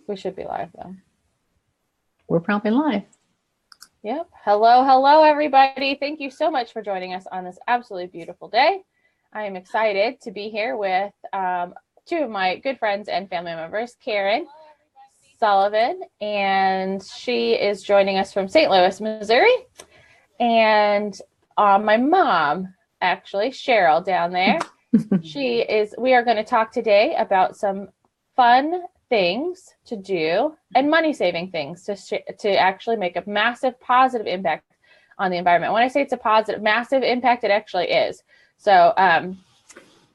We should be live though. We're probably live. Yep. Hello, everybody. Thank you so much for joining us on this absolutely beautiful day. I am excited to be here with two of my good friends and family members, Karen Sullivan, and she is joining us from St. Louis, Missouri. And my mom, actually, Cheryl down there. We are going to talk today about some fun things to do and money-saving things to actually make a massive positive impact on the environment. When I say it's a positive, massive impact, it actually is. So, and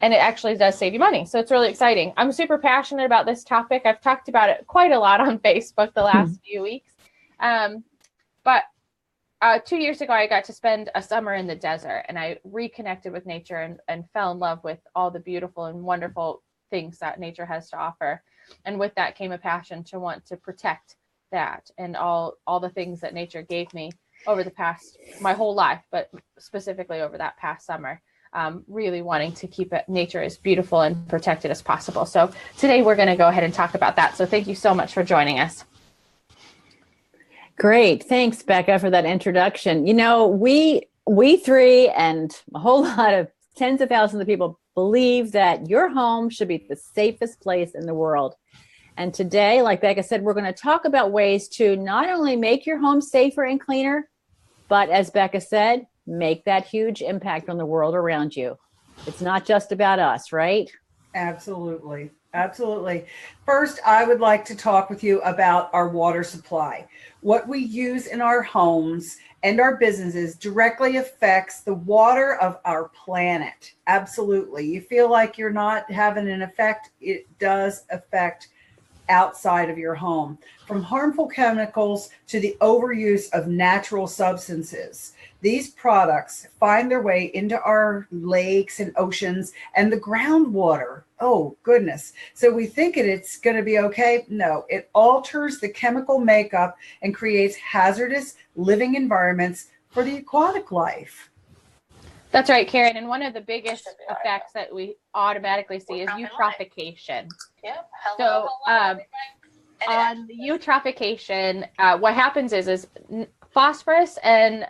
it actually does save you money. So it's really exciting. I'm super passionate about this topic. I've talked about it quite a lot on Facebook the last few weeks. But 2 years ago, I got to spend a summer in the desert, and I reconnected with nature and fell in love with all the beautiful and wonderful things that nature has to offer. And with that came a passion to want to protect that and all the things that nature gave me over my whole life, but specifically over that past summer. Really wanting to keep nature as beautiful and protected as possible. So today we're going to go ahead and talk about that. So thank you so much for joining us. Great. Thanks, Becca, for that introduction. You know, we three and a whole lot of tens of thousands of people believe that your home should be the safest place in the world. And today, like Becca said, we're going to talk about ways to not only make your home safer and cleaner, but as Becca said, make that huge impact on the world around you. It's not just about us, right? Absolutely. Absolutely. First, I would like to talk with you about our water supply. What we use in our homes and our businesses directly affects the water of our planet. Absolutely. You feel like you're not having an effect. It does affect outside of your home, from harmful chemicals to the overuse of natural substances. These products find their way into our lakes and oceans and the groundwater. Oh, goodness. So we think it's going to be okay. No, it alters the chemical makeup and creates hazardous living environments for the aquatic life. That's right, Karen. And one of the biggest effects that we automatically see is eutrophication. Yep. So on the eutrophication, what happens is phosphorus and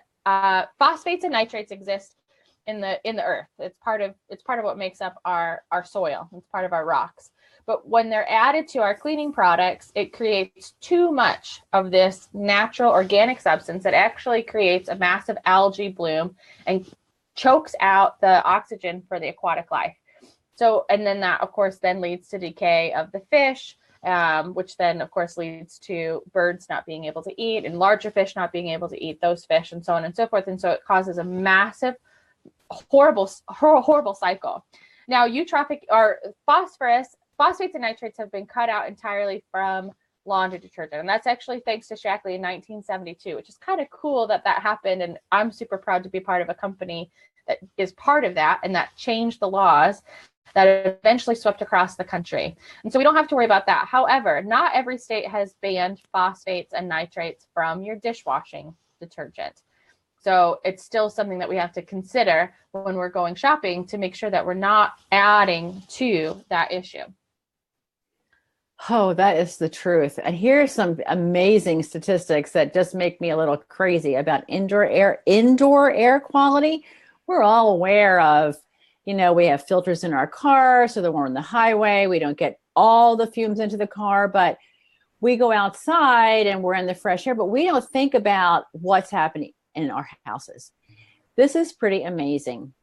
phosphates and nitrates exist in the earth. It's part of what makes up our soil. It's part of our rocks. But when they're added to our cleaning products, it creates too much of this natural organic substance that actually creates a massive algae bloom and chokes out the oxygen for the aquatic life. So, and then that, of course, then leads to decay of the fish, which then, of course, leads to birds not being able to eat and larger fish not being able to eat those fish and so on and so forth. And so it causes a massive, horrible cycle. Now, phosphates and nitrates have been cut out entirely from laundry detergent. And that's actually thanks to Shaklee in 1972, which is kind of cool that happened. And I'm super proud to be part of a company that is part of that and that changed the laws that eventually swept across the country. And so we don't have to worry about that. However, not every state has banned phosphates and nitrates from your dishwashing detergent. So it's still something that we have to consider when we're going shopping to make sure that we're not adding to that issue. Oh, that is the truth. And here's some amazing statistics that just make me a little crazy about indoor air quality. We're all aware of, you know, we have filters in our car so that we're on the highway, we don't get all the fumes into the car, but we go outside and we're in the fresh air, but we don't think about what's happening in our houses. This is pretty amazing.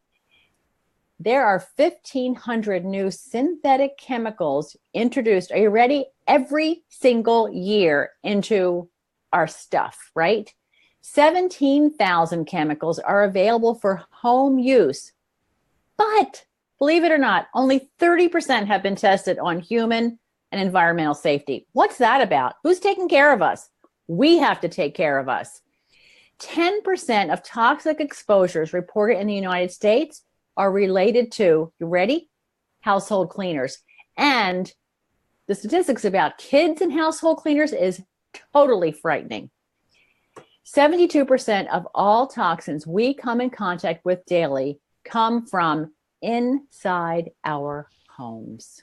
There are 1,500 new synthetic chemicals introduced. Are you ready? Every single year into our stuff, right? 17,000 chemicals are available for home use. But believe it or not, only 30% have been tested on human and environmental safety. What's that about? Who's taking care of us? We have to take care of us. 10% of toxic exposures reported in the United States are related to, you ready? Household cleaners. And the statistics about kids and household cleaners is totally frightening. 72% of all toxins we come in contact with daily come from inside our homes.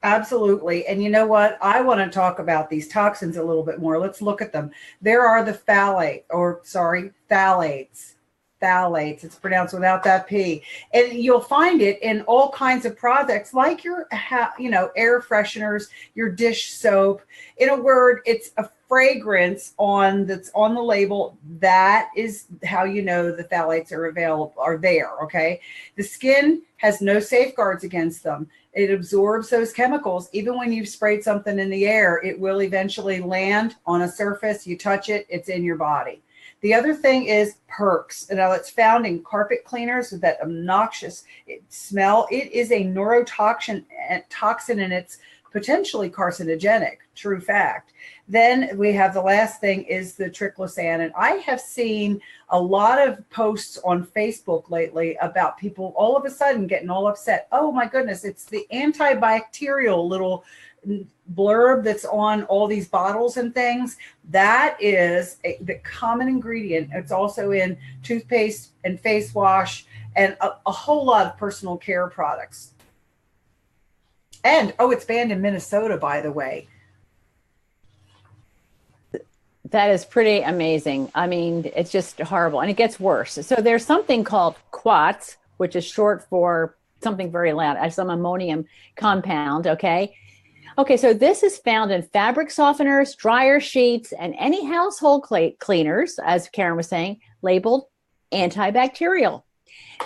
Absolutely. And you know what? I want to talk about these toxins a little bit more. Let's look at them. There are the phthalates. Phthalates. It's pronounced without that P. And you'll find it in all kinds of products like your, air fresheners, your dish soap. In a word, it's a fragrance that's on the label. That is how you know the phthalates are there. Okay. The skin has no safeguards against them. It absorbs those chemicals. Even when you've sprayed something in the air, it will eventually land on a surface. You touch it, it's in your body. The other thing is perks. Now, it's found in carpet cleaners with that obnoxious smell. It is a neurotoxin, and it's potentially carcinogenic. True fact. Then we have the last thing is the triclosan. And I have seen a lot of posts on Facebook lately about people all of a sudden getting all upset. Oh my goodness, it's the antibacterial little blurb that's on all these bottles and things. That is the common ingredient. It's also in toothpaste and face wash and a whole lot of personal care products. And, it's banned in Minnesota, by the way. That is pretty amazing. I mean, it's just horrible. And it gets worse. So there's something called quats, which is short for something very loud, some ammonium compound, okay? Okay, so this is found in fabric softeners, dryer sheets, and any household cleaners, as Karen was saying, labeled antibacterial.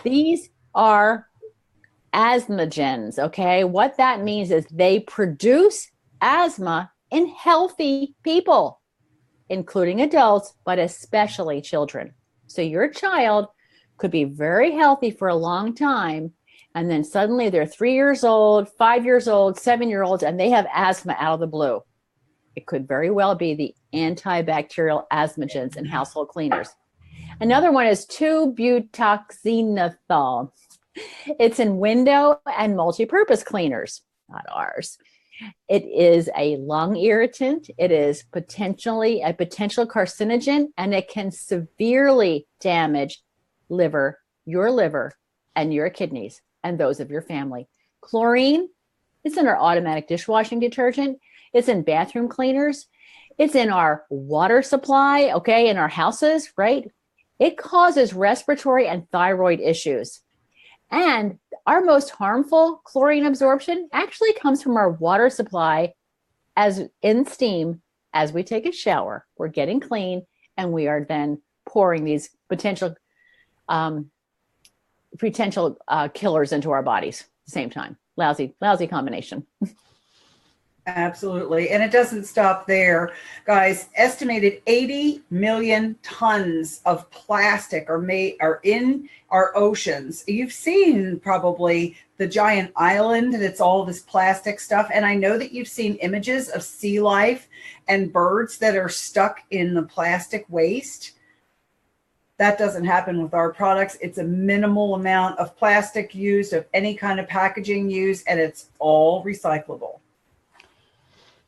These are asthmagens, okay? What that means is they produce asthma in healthy people, including adults, but especially children. So your child could be very healthy for a long time, and then suddenly they're 3 years old, 5 years old, 7-year-olds, and they have asthma out of the blue. It could very well be the antibacterial asthmagens in household cleaners. Another one is 2-butoxenythol. It's in window and multi-purpose cleaners, not ours. It is a lung irritant. It is potentially a potential carcinogen, and it can severely damage your liver and your kidneys and those of your family. Chlorine is in our automatic dishwashing detergent. It's in bathroom cleaners. It's in our water supply, okay, in our houses, right? It causes respiratory and thyroid issues. And our most harmful chlorine absorption actually comes from our water supply as in steam. As we take a shower, we're getting clean, and we are then pouring these potential killers into our bodies at the same time. Lousy combination. Absolutely. And it doesn't stop there. Guys, estimated 80 million tons of plastic are in our oceans. You've seen probably the giant island that's all this plastic stuff. And I know that you've seen images of sea life and birds that are stuck in the plastic waste. That doesn't happen with our products. It's a minimal amount of plastic used, of any kind of packaging used, and it's all recyclable.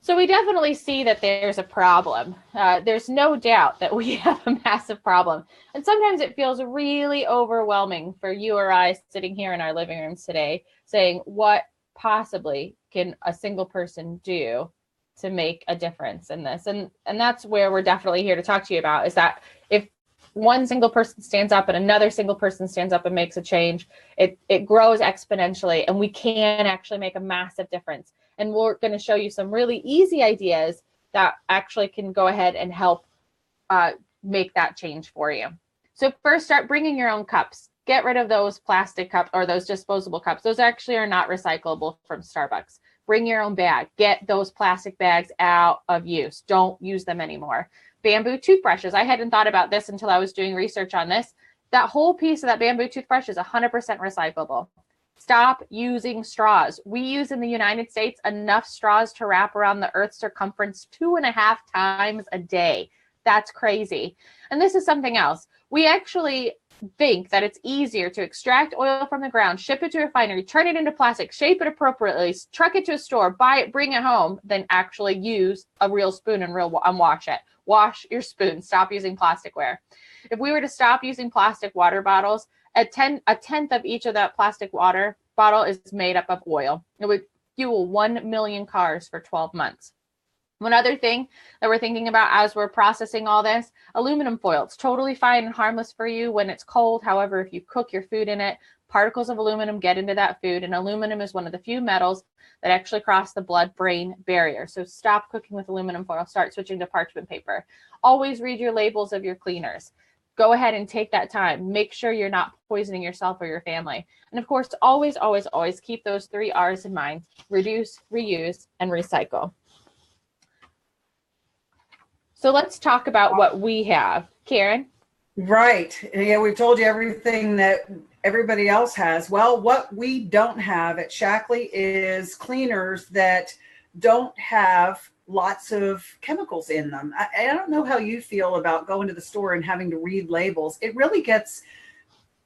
So we definitely see that there's a problem. There's no doubt that we have a massive problem. And sometimes it feels really overwhelming for you or I sitting here in our living rooms today saying, what possibly can a single person do to make a difference in this? And that's where we're definitely here to talk to you about, is that if one single person stands up and another single person stands up and makes a change, it grows exponentially, and we can actually make a massive difference. And we're going to show you some really easy ideas that actually can go ahead and help make that change for you. So first, start bringing your own cups. Get rid of those plastic cups or those disposable cups. Those actually are not recyclable from Starbucks. Bring your own bag. Get those plastic bags out of use. Don't use them anymore. Bamboo toothbrushes. I hadn't thought about this until I was doing research on this. That whole piece of that bamboo toothbrush is 100% recyclable. Stop using straws. We use in the United States enough straws to wrap around the Earth's circumference 2.5 times a day. That's crazy. And this is something else. We actually think that it's easier to extract oil from the ground, ship it to a refinery, turn it into plastic, shape it appropriately, truck it to a store, buy it, bring it home, than actually use a real spoon and wash it. Wash your spoon. Stop using plasticware. If we were to stop using plastic water bottles, a tenth of each of that plastic water bottle is made up of oil. It would fuel 1 million cars for 12 months. One other thing that we're thinking about as we're processing all this, aluminum foil. It's totally fine and harmless for you when it's cold. However, if you cook your food in it, particles of aluminum get into that food, and aluminum is one of the few metals that actually cross the blood-brain barrier. So stop cooking with aluminum foil. Start switching to parchment paper. Always read your labels of your cleaners. Go ahead and take that time. Make sure you're not poisoning yourself or your family. And of course, always, always, always keep those 3 R's in mind: reduce, reuse, and recycle. So let's talk about what we have. Karen? Right. Yeah, we've told you everything that everybody else has. Well, what we don't have at Shaklee is cleaners that don't have lots of chemicals in them. I don't know how you feel about going to the store and having to read labels. It really gets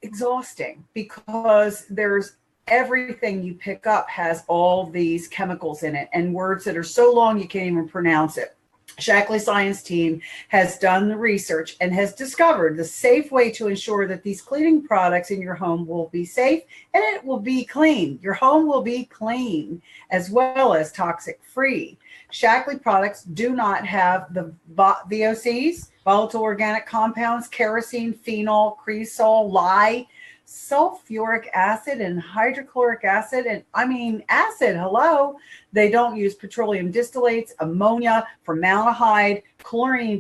exhausting because there's everything you pick up has all these chemicals in it and words that are so long you can't even pronounce it. Shaklee Science Team has done the research and has discovered the safe way to ensure that these cleaning products in your home will be safe and it will be clean. Your home will be clean as well as toxic free. Shaklee products do not have the VOCs, volatile organic compounds, kerosene, phenol, cresol, lye, sulfuric acid, and hydrochloric acid. And I mean, acid, hello. They don't use petroleum distillates, ammonia, formaldehyde, chlorine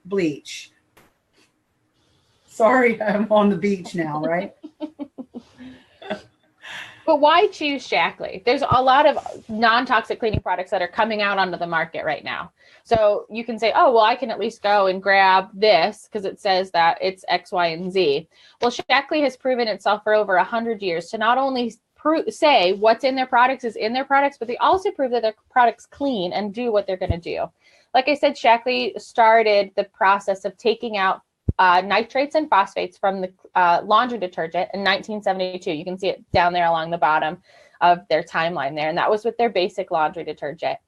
bleach. Sorry, I'm on the beach now, right? But why choose Shaklee? There's a lot of non-toxic cleaning products that are coming out onto the market right now. So you can say, oh, well, I can at least go and grab this because it says that it's X, Y, and Z. Well, Shaklee has proven itself for over 100 years to not only say what's in their products is in their products, but they also prove that their products clean and do what they're going to do. Like I said, Shaklee started the process of taking out nitrates and phosphates from the laundry detergent in 1972. You can see it down there along the bottom of their timeline there. And that was with their basic laundry detergent.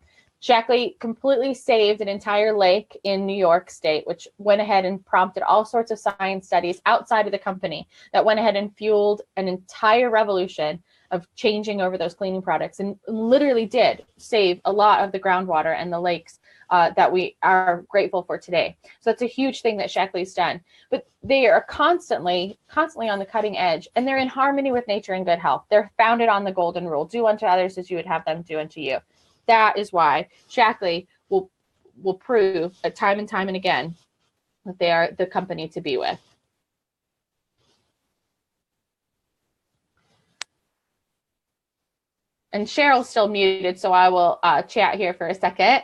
Shaklee completely saved an entire lake in New York State, which went ahead and prompted all sorts of science studies outside of the company that went ahead and fueled an entire revolution of changing over those cleaning products and literally did save a lot of the groundwater and the lakes that we are grateful for today. So that's a huge thing that Shaklee's done. But they are constantly on the cutting edge, and they're in harmony with nature and good health. They're founded on the golden rule: do unto others as you would have them do unto you. That is why Shaklee will prove time and time and again that they are the company to be with. And Cheryl's still muted, so I will chat here for a second.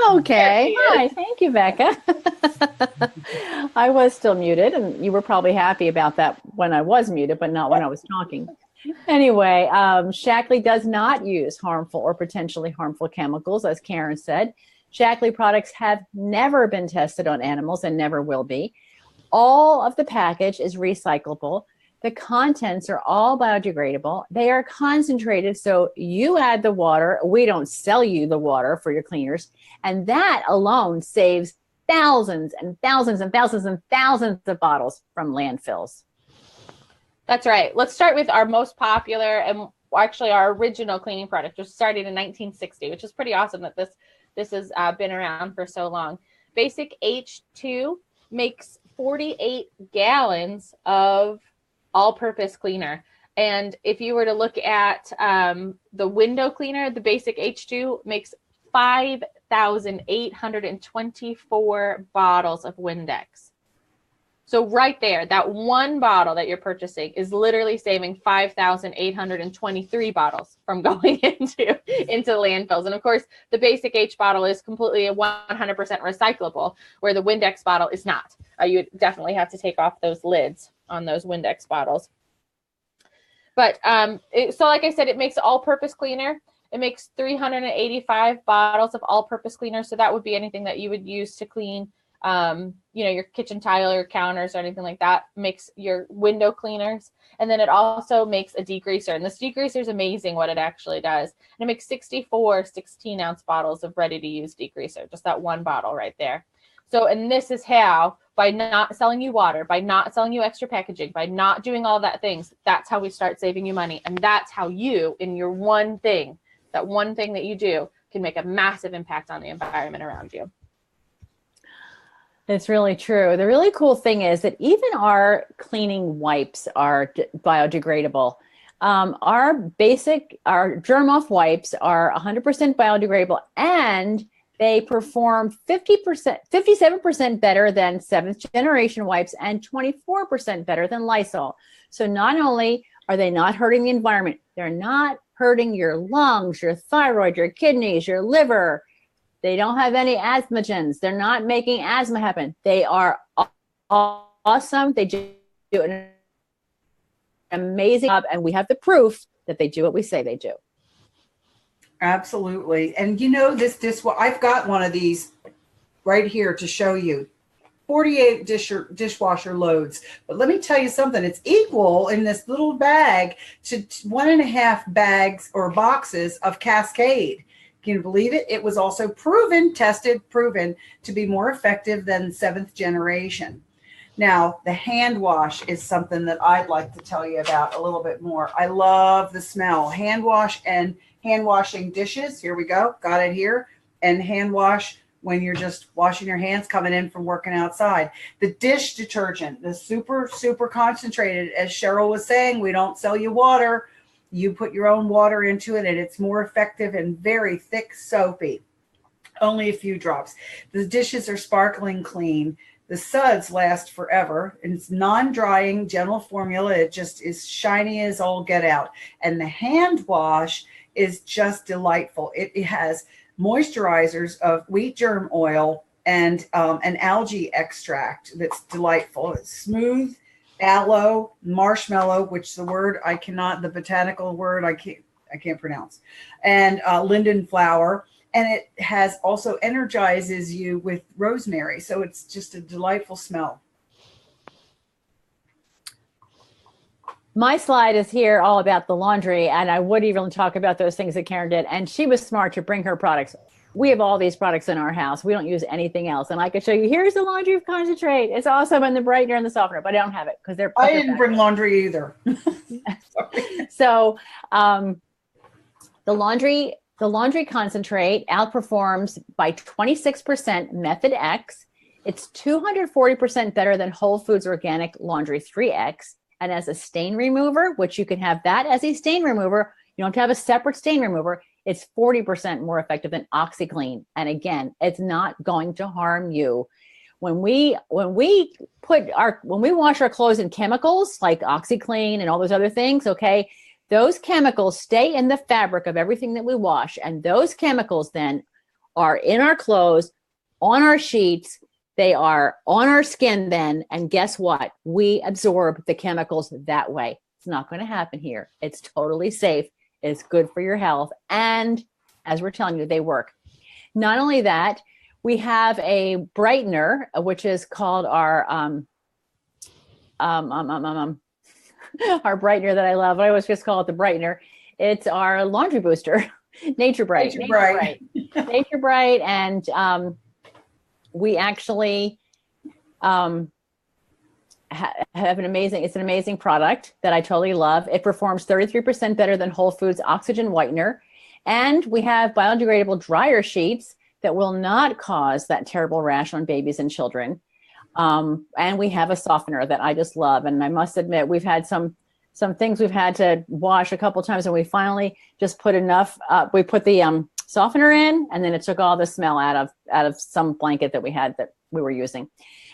Okay. Hi. Thank you, Becca. I was still muted, and you were probably happy about that when I was muted, but not when I was talking. Anyway, Shaklee does not use harmful or potentially harmful chemicals, as Karen said. Shaklee products have never been tested on animals and never will be. All of the package is recyclable. The contents are all biodegradable. They are concentrated, so you add the water. We don't sell you the water for your cleaners. And that alone saves thousands and thousands and thousands and thousands of bottles from landfills. That's right. Let's start with our most popular and actually our original cleaning product, which started in 1960, which is pretty awesome that this has been around for so long. Basic H2 makes 48 gallons of all-purpose cleaner. And if you were to look at the window cleaner, the Basic H2 makes 5,824 bottles of Windex. So right there, that one bottle that you're purchasing is literally saving 5,823 bottles from going into landfills. And of course, the Basic H bottle is completely 100% recyclable, where the Windex bottle is not. You definitely have to take off those lids on those Windex bottles. But so like I said, it makes all-purpose cleaner. It makes 385 bottles of all-purpose cleaner. So that would be anything that you would use to clean, your kitchen tile or counters or anything like that. Makes your window cleaners. And then it also makes a degreaser. And this degreaser is amazing what it actually does. And it makes 64 16-ounce bottles of ready-to-use degreaser. Just that one bottle right there. So, and this is how by not selling you water, by not selling you extra packaging, by not doing all that things, that's how we start saving you money. And that's how you, in your one thing, that one thing that you do, can make a massive impact on the environment around you. It's really true. The really cool thing is that even our cleaning wipes are biodegradable. Our germ-off wipes are 100% biodegradable, and they perform 57% better than 7th generation wipes and 24% better than Lysol. So not only are they not hurting the environment, they're not hurting your lungs, your thyroid, your kidneys, your liver. They don't have any asthmagens. They're not making asthma happen. They are awesome. They do an amazing job, and we have the proof that they do what we say they do. Absolutely. And I've got one of these right here to show you. 48 dishwasher loads. But let me tell you something, it's equal in this little bag to 1.5 bags or boxes of Cascade. Can you believe it? It was also proven to be more effective than 7th generation. Now, the hand wash is something that I'd like to tell you about a little bit more. I love the smell. Hand wash and hand washing dishes. Here we go. Got it here. And hand wash when you're just washing your hands coming in from working outside. The dish detergent, the super, super concentrated. As Cheryl was saying, we don't sell you water. You put your own water into it, and it's more effective and very thick, soapy. Only a few drops. The dishes are sparkling clean. The suds last forever, and it's non-drying, gentle formula. It just is shiny as all get out. And the hand wash is just delightful. It has moisturizers of wheat germ oil and an algae extract that's delightful. It's smooth, aloe, marshmallow, which the botanical word I can't pronounce, and linden flower. And it has also energizes you with rosemary. So it's just a delightful smell. My slide is here all about the laundry, and I would even talk about those things that Karen did. And she was smart to bring her products. We have all these products in our house. We don't use anything else. And I could show you, here's the laundry concentrate. It's awesome, and the brightener and the softener, but I don't have it because I didn't bring laundry either. So the laundry concentrate outperforms by 26% Method X. It's 240% better than Whole Foods Organic Laundry 3X. And as a stain remover, which you can have that as a stain remover, you don't have to have a separate stain remover. It's 40% more effective than OxiClean. And again, it's not going to harm you. When we wash our clothes in chemicals like OxiClean and all those other things, okay, those chemicals stay in the fabric of everything that we wash. And those chemicals then are in our clothes, on our sheets, they are on our skin then. And guess what? We absorb the chemicals that way. It's not going to happen here. It's totally safe. It's good for your health. And as we're telling you, they work. Not only that, we have a brightener, which is called our brightener that I love. I always just call it the brightener. It's our laundry booster, Nature Bright. Nature Bright. And we actually have an amazing product that I totally love. It performs 33% better than Whole Foods Oxygen Whitener. And we have biodegradable dryer sheets that will not cause that terrible rash on babies and children. And we have a softener that I just love. And I must admit, we've had some things we've had to wash a couple times, and we finally just put enough. We put the softener in, and then it took all the smell out of some blanket that we had that we were using.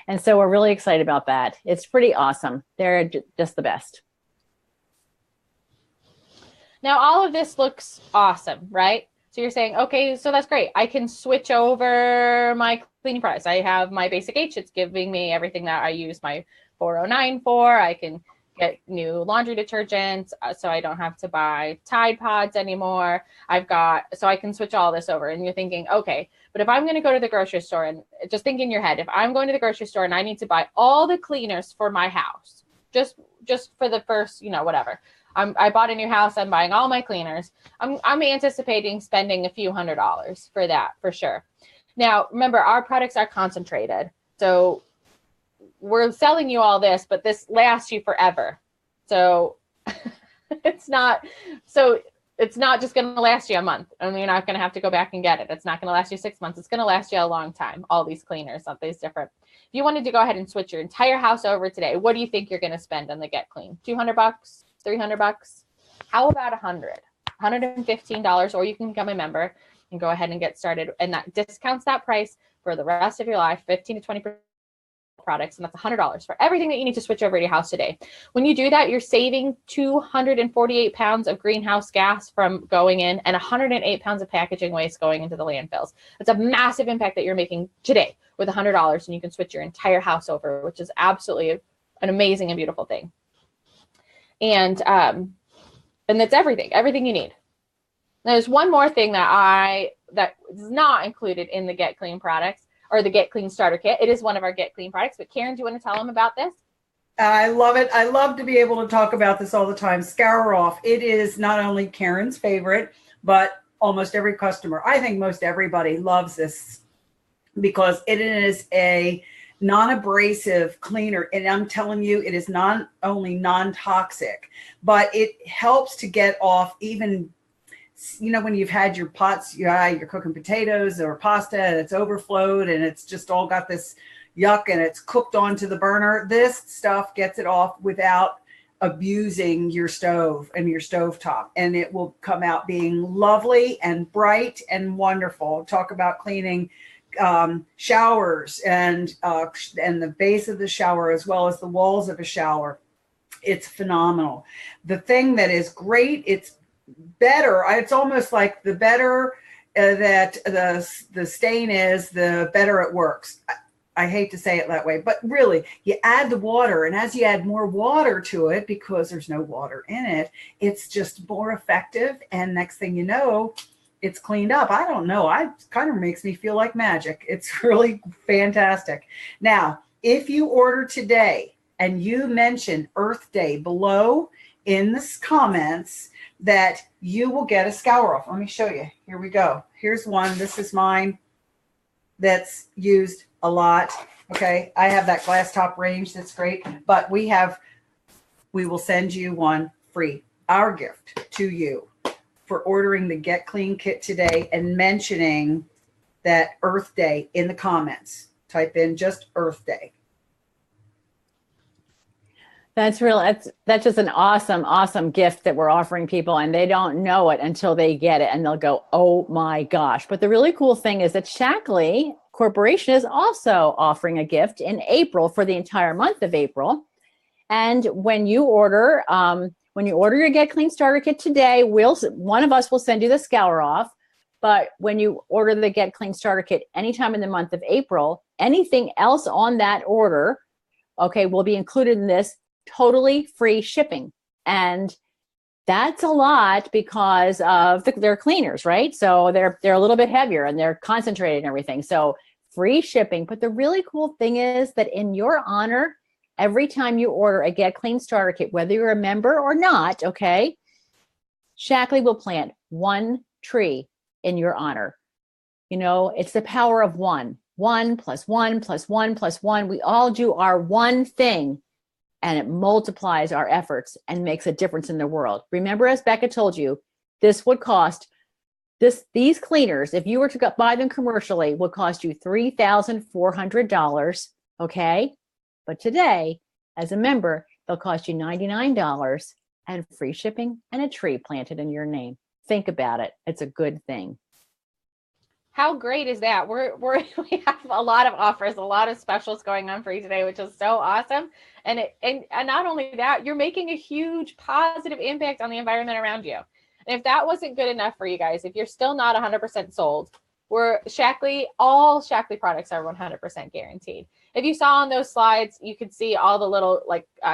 And so we're really excited about that. It's pretty awesome. They're just the best. Now, all of this looks awesome, right? So you're saying, okay, so that's great. I can switch over my cleaning products. I have my Basic H. It's giving me everything that I use my 409 for. I can get new laundry detergents, so I don't have to buy Tide Pods anymore. So I can switch all this over. And you're thinking, okay, but if I'm going to go to the grocery store, and just think in your head, if I'm going to the grocery store and I need to buy all the cleaners for my house, just for the first, whatever. I bought a new house. I'm buying all my cleaners. I'm anticipating spending a few $100s for that, for sure. Now, remember, our products are concentrated. So we're selling you all this, but this lasts you forever. So it's not just going to last you a month, and you're not going to have to go back and get it. It's not going to last you 6 months. It's going to last you a long time. All these cleaners, all these different. If you wanted to go ahead and switch your entire house over today, what do you think you're going to spend on the Get Clean? $200, $300? How about $115, or you can become a member and go ahead and get started. And that discounts that price for the rest of your life, 15 to 20% products, and that's $100 for everything that you need to switch over to your house today. When you do that, you're saving 248 pounds of greenhouse gas from going in and 108 pounds of packaging waste going into the landfills. That's a massive impact that you're making today with $100, and you can switch your entire house over, which is absolutely an amazing and beautiful thing. And that's everything you need. There's one more thing that is not included in the Get Clean products, or the Get Clean starter kit. It is one of our Get Clean products, but Karen, do you want to tell them about this? I love it. I love to be able to talk about this all the time. Scour Off. It is not only Karen's favorite, but almost every customer. I think most everybody loves this because it is a non-abrasive cleaner. And I'm telling you, it is not only non-toxic, but it helps to get off even, when you've had your pots, you're cooking potatoes or pasta and it's overflowed and it's just all got this yuck and it's cooked onto the burner. This stuff gets it off without abusing your stove and your stovetop, and it will come out being lovely and bright and wonderful. Talk about cleaning showers and the base of the shower as well as the walls of a shower. It's phenomenal. The thing that is great, it's better. It's almost like the better that the stain is, the better it works. I hate to say it that way, but really, you add the water, and as you add more water to it, because there's no water in it, it's just more effective. And next thing you know, it's cleaned up. I don't know. It kind of makes me feel like magic. It's really fantastic. Now, if you order today and you mention Earth Day below in the comments, that you will get a Scour Off. Let me show you. Here we go. Here's one. This is mine that's used a lot. Okay. I have that glass top range. That's great. But we will send you one free. Our gift to you for ordering the Get Clean kit today and mentioning that Earth Day in the comments. Type in just Earth Day. That's just an awesome gift that we're offering people, and they don't know it until they get it and they'll go, oh my gosh. But the really cool thing is that Shaklee Corporation is also offering a gift in April for the entire month of April. And when you order your Get Clean starter kit today, one of us will send you the Scour Off. But when you order the Get Clean starter kit anytime in the month of April, anything else on that order, will be included in this. Totally free shipping. And that's a lot because of their cleaners, right? So they're a little bit heavier and they're concentrated and everything. So free shipping. But the really cool thing is that in your honor, every time you order a Get Clean starter kit, whether you're a member or not, Shaklee will plant one tree in your honor. It's the power of one. 1 + 1 + 1 + 1. We all do our one thing, and it multiplies our efforts and makes a difference in the world. Remember, as Becca told you, this would cost, these cleaners, if you were to buy them commercially, would cost you $3,400, But today, as a member, they'll cost you $99 and free shipping and a tree planted in your name. Think about it. It's a good thing. How great is that? We have a lot of offers, a lot of specials going on for you today, which is so awesome. And not only that, you're making a huge positive impact on the environment around you. And if that wasn't good enough for you guys, if you're still not 100% sold, all Shaklee products are 100% guaranteed. If you saw on those slides, you could see all the little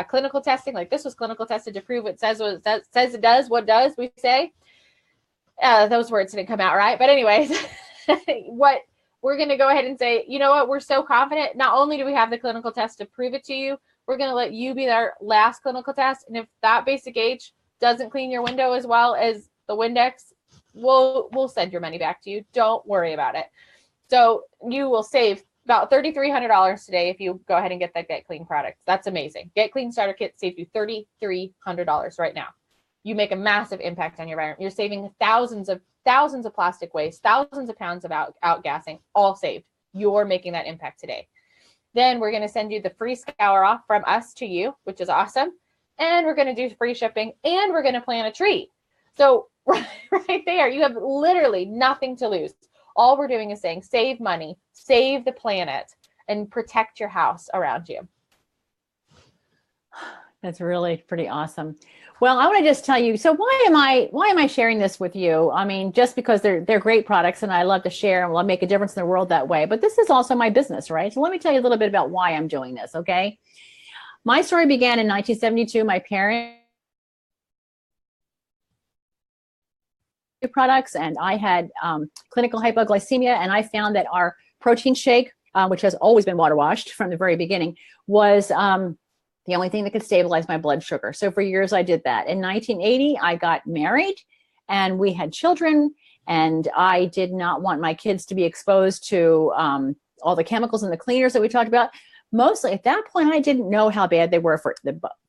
clinical testing. Like this was clinical tested to prove it says it does what does we say. Those words didn't come out right, but anyways. What we're going to go ahead and say, you know what, we're so confident. Not only do we have the clinical test to prove it to you, we're going to let you be our last clinical test. And if that Basic H doesn't clean your window as well as the Windex, we'll send your money back to you. Don't worry about it. So you will save about $3,300 today if you go ahead and get that Get Clean product. That's amazing. Get Clean Starter Kit saves you $3,300 right now. You make a massive impact on your environment. You're saving thousands of plastic waste, thousands of pounds of outgassing, all saved. You're making that impact today. Then we're going to send you the free scour off from us to you, which is awesome. And we're going to do free shipping, and we're going to plant a tree. So right there, you have literally nothing to lose. All we're doing is saying, save money, save the planet, and protect your house around you. That's really pretty awesome. Well, I want to just tell you, so why am I sharing this with you? I mean, just because they're great products and I love to share and will make a difference in the world that way. But this is also my business, right? So let me tell you a little bit about why I'm doing this, okay? My story began in 1972. My parents products, and I had clinical hypoglycemia, and I found that our protein shake, which has always been water washed from the very beginning, was the only thing that could stabilize my blood sugar. So for years I did that. In 1980, I got married and we had children, and I did not want my kids to be exposed to all the chemicals and the cleaners that we talked about. Mostly at that point, I didn't know how bad they were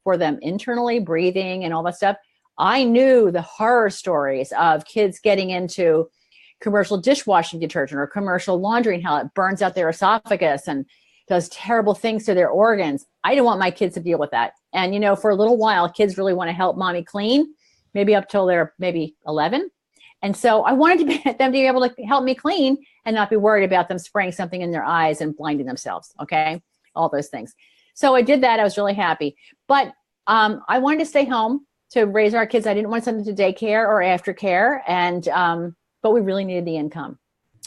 for them internally, breathing and all that stuff. I knew the horror stories of kids getting into commercial dishwashing detergent or commercial laundry and how it burns out their esophagus and does terrible things to their organs. I didn't want my kids to deal with that. And, you know, for a little while, kids really want to help mommy clean, maybe up till they're maybe 11. And so I wanted them to be able to help me clean and not be worried about them spraying something in their eyes and blinding themselves. Okay. All those things. So I did that. I was really happy. But I wanted to stay home to raise our kids. I didn't want to send them to daycare or aftercare. And, but we really needed the income.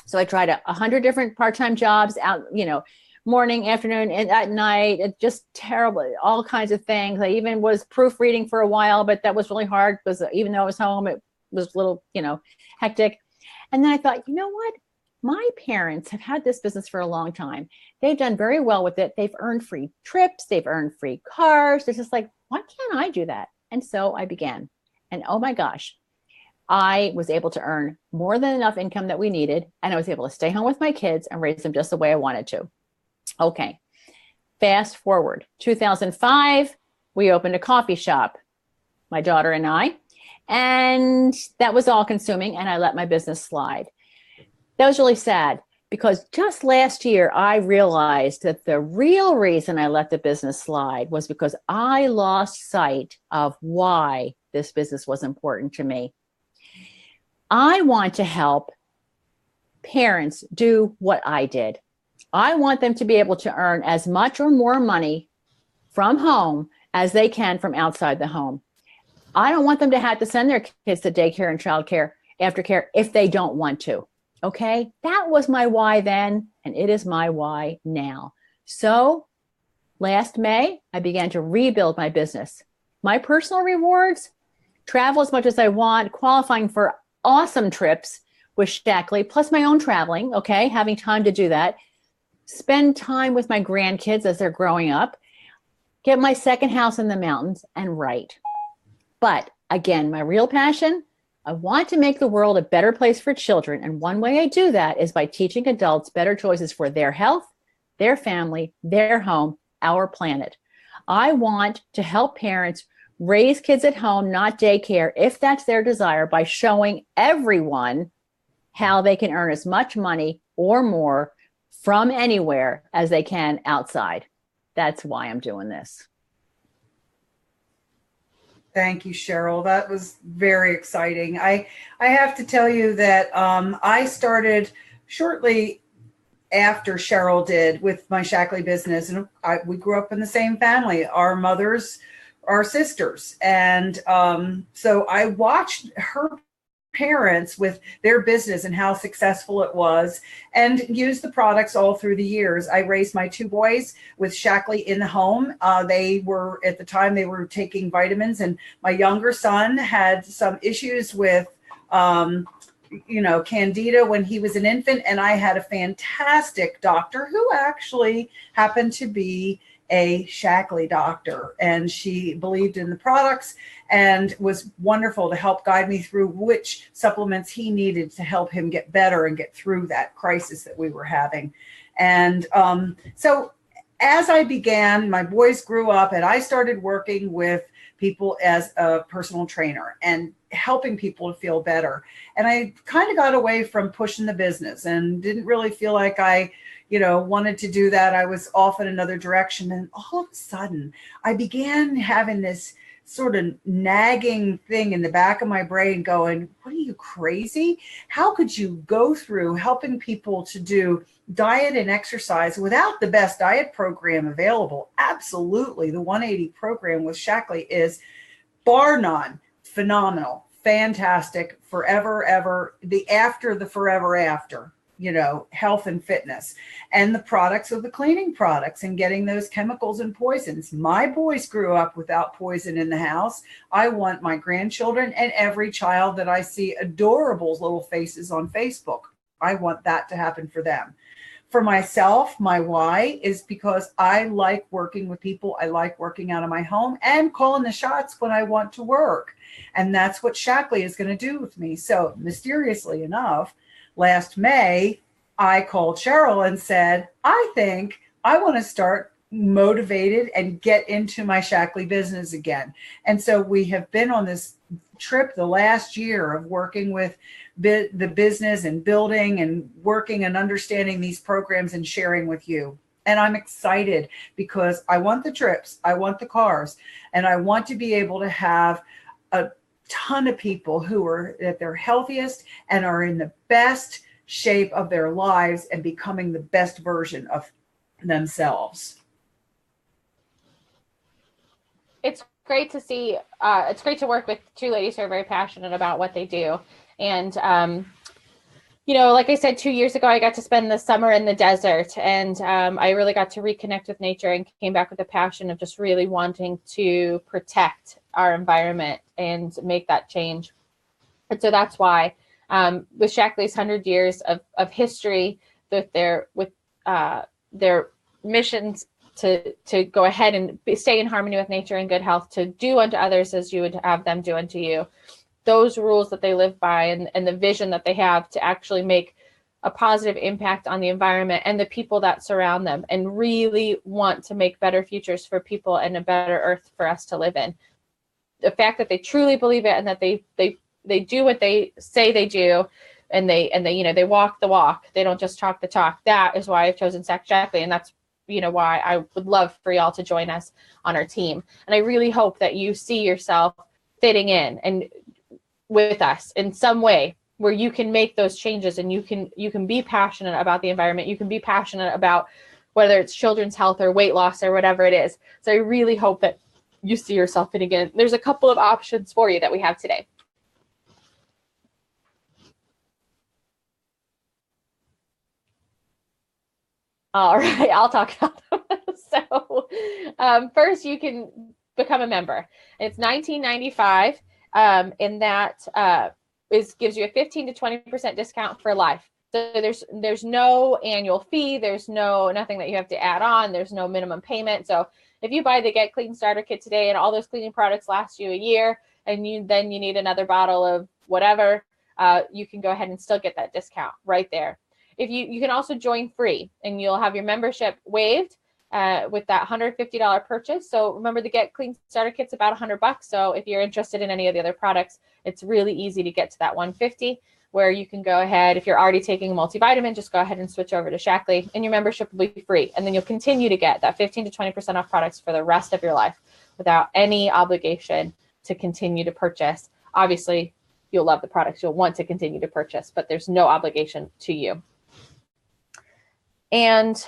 So I tried 100 different part-time jobs out, you know, morning, afternoon, and at night. It just terrible, all kinds of things. I even was proofreading for a while, but that was really hard because even though I was home, it was a little, you know, hectic. And then I thought, you know what? My parents have had this business for a long time. They've done very well with it. They've earned free trips. They've earned free cars. It's just like, why can't I do that? And so I began. And oh my gosh, I was able to earn more than enough income that we needed. And I was able to stay home with my kids and raise them just the way I wanted to. Okay. Fast forward, 2005, we opened a coffee shop, my daughter and I, and that was all consuming, and I let my business slide. That was really sad because just last year, I realized that the real reason I let the business slide was because I lost sight of why this business was important to me. I want to help parents do what I did. I want them to be able to earn as much or more money from home as they can from outside the home. I don't want them to have to send their kids to daycare and childcare, aftercare if they don't want to. Okay, that was my why then, and it is my why now. So last May, I began to rebuild my business. My personal rewards, travel as much as I want, qualifying for awesome trips with Shackley, plus my own traveling, okay, having time to do that. Spend time with my grandkids as they're growing up, get my second house in the mountains, and write. But again, my real passion, I want to make the world a better place for children. And one way I do that is by teaching adults better choices for their health, their family, their home, our planet. I want to help parents raise kids at home, not daycare, if that's their desire, by showing everyone how they can earn as much money or more from anywhere as they can outside. That's why I'm doing this. Thank you, Cheryl. That was very exciting. I have to tell you that I started shortly after Cheryl did with my Shackley business, and we grew up in the same family. Our mothers are sisters, and so I watched her parents with their business and how successful it was, and used the products all through the years. I raised my two boys with Shackley in the home. They were, at the time, they were taking vitamins, and my younger son had some issues with candida when he was an infant, and I had a fantastic doctor who actually happened to be a Shaklee doctor, and she believed in the products and was wonderful to help guide me through which supplements he needed to help him get better and get through that crisis that we were having. And so as I began, my boys grew up and I started working with people as a personal trainer and helping people to feel better. And I kind of got away from pushing the business and didn't really feel like I, wanted to do that. I was off in another direction. And all of a sudden I began having this sort of nagging thing in the back of my brain going, what are you, crazy? How could you go through helping people to do diet and exercise without the best diet program available? Absolutely. The 180 program with Shaklee is bar none phenomenal, fantastic, forever, ever, the forever after, health and fitness, and the products are the cleaning products and getting those chemicals and poisons. My boys grew up without poison in the house. I want my grandchildren and every child that I see adorable little faces on Facebook. I want that to happen for them. For myself, my why is because I like working with people. I like working out of my home and calling the shots when I want to work. And that's what Shaklee is going to do with me. So mysteriously enough, last May, I called Cheryl and said, I think I want to start motivated and get into my Shaklee business again. And so we have been on this trip the last year of working with the business and building and working and understanding these programs and sharing with you. And I'm excited because I want the trips, I want the cars, and I want to be able to have a ton of people who are at their healthiest and are in the best shape of their lives and becoming the best version of themselves. It's great to see. It's great to work with two ladies who are very passionate about what they do. And, like I said, 2 years ago, I got to spend the summer in the desert, and I really got to reconnect with nature and came back with a passion of just really wanting to protect our environment and make that change. And so that's why with Shaklee's 100 years of history, with their missions to go ahead and stay in harmony with nature and good health, to do unto others as you would have them do unto you. Those rules that they live by and the vision that they have to actually make a positive impact on the environment and the people that surround them, and really want to make better futures for people and a better earth for us to live in. The fact that they truly believe it and that they do what they say they do, and they walk the walk. They don't just talk the talk. That is why I've chosen Shaklee, and that's why I would love for y'all to join us on our team. And I really hope that you see yourself fitting in and with us in some way where you can make those changes, and you can be passionate about the environment. You can be passionate about whether it's children's health or weight loss or whatever it is. So I really hope that you see yourself fitting in. There's a couple of options for you that we have today. All right, I'll talk about them. So first, you can become a member. It's $19.95, and that gives you a 15 to 20% discount for life. So there's no annual fee. There's nothing that you have to add on. There's no minimum payment. So if you buy the Get Clean Starter Kit today and all those cleaning products last you a year, and you need another bottle of whatever, you can go ahead and still get that discount right there. If you can also join free, and you'll have your membership waived with that $150 purchase. So remember, the Get Clean Starter Kit's about $100. So if you're interested in any of the other products, it's really easy to get to that $150, where you can go ahead. If you're already taking a multivitamin, just go ahead and switch over to Shaklee, and your membership will be free. And then you'll continue to get that 15 to 20% off products for the rest of your life without any obligation to continue to purchase. Obviously, you'll love the products. You'll want to continue to purchase, but there's no obligation to you. And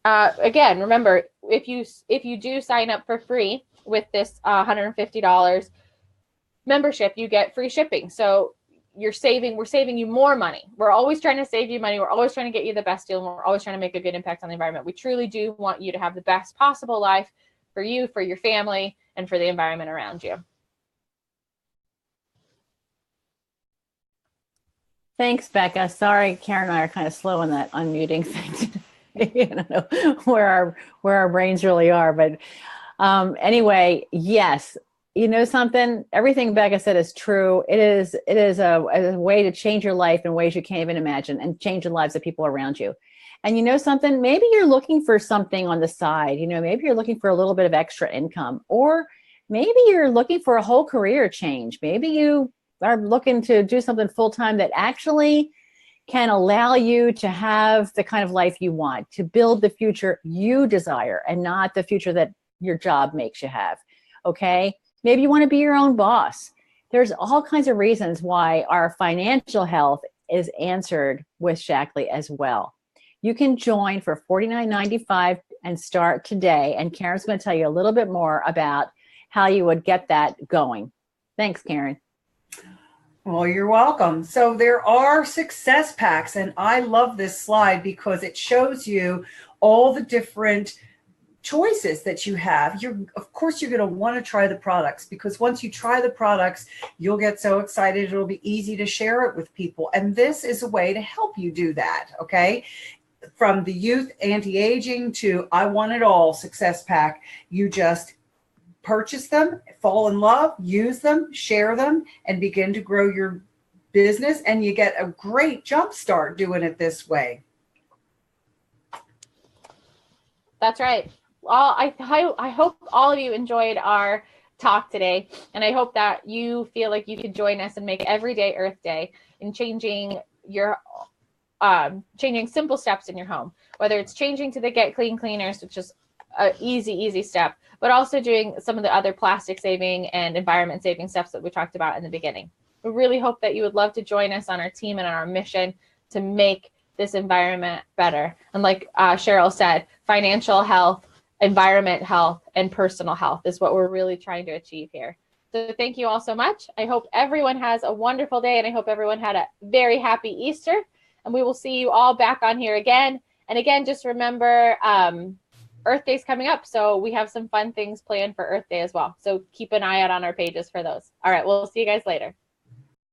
again, remember, if you do sign up for free with this $150 membership, you get free shipping. So we're saving you more money. We're always trying to save you money. We're always trying to get you the best deal. And we're always trying to make a good impact on the environment. We truly do want you to have the best possible life for you, for your family, and for the environment around you. Thanks, Becca. Sorry, Karen and I are kind of slow on that unmuting thing You know, where our brains really are. But anyway, yes, you know something, everything Becca said is true. It is a way to change your life in ways you can't even imagine, and change the lives of people around you. And you know something, maybe you're looking for something on the side, you know, maybe you're looking for a little bit of extra income, or maybe you're looking for a whole career change. Maybe you are looking to do something full time that actually can allow you to have the kind of life you want, to build the future you desire and not the future that your job makes you have. Okay. Maybe you want to be your own boss. There's all kinds of reasons why our financial health is answered with Shaklee as well. You can join for $49.95 and start today. And Karen's going to tell you a little bit more about how you would get that going. Thanks, Karen. Well, you're welcome. So there are success packs, and I love this slide because it shows you all the different choices that you have. Of course, you're going to want to try the products, because once you try the products, you'll get so excited. It'll be easy to share it with people. And this is a way to help you do that. Okay. From the youth anti-aging to I Want It All success pack, you just purchase them, fall in love, use them, share them, and begin to grow your business. And you get a great jump start doing it this way. That's right. Well, I hope all of you enjoyed our talk today, and I hope that you feel like you can join us and make every day Earth Day in changing simple steps in your home, whether it's changing to the Get Clean cleaners, which is an easy step, but also doing some of the other plastic saving and environment saving steps that we talked about in the beginning. We really hope that you would love to join us on our team and on our mission to make this environment better. And like Cheryl said, financial health, environment health, and personal health is what we're really trying to achieve here. So thank you all so much. I hope everyone has a wonderful day, and I hope everyone had a very happy Easter. And we will see you all back on here again. And again, just remember, Earth Day's coming up, so we have some fun things planned for Earth Day as well. So keep an eye out on our pages for those. All right, we'll see you guys later.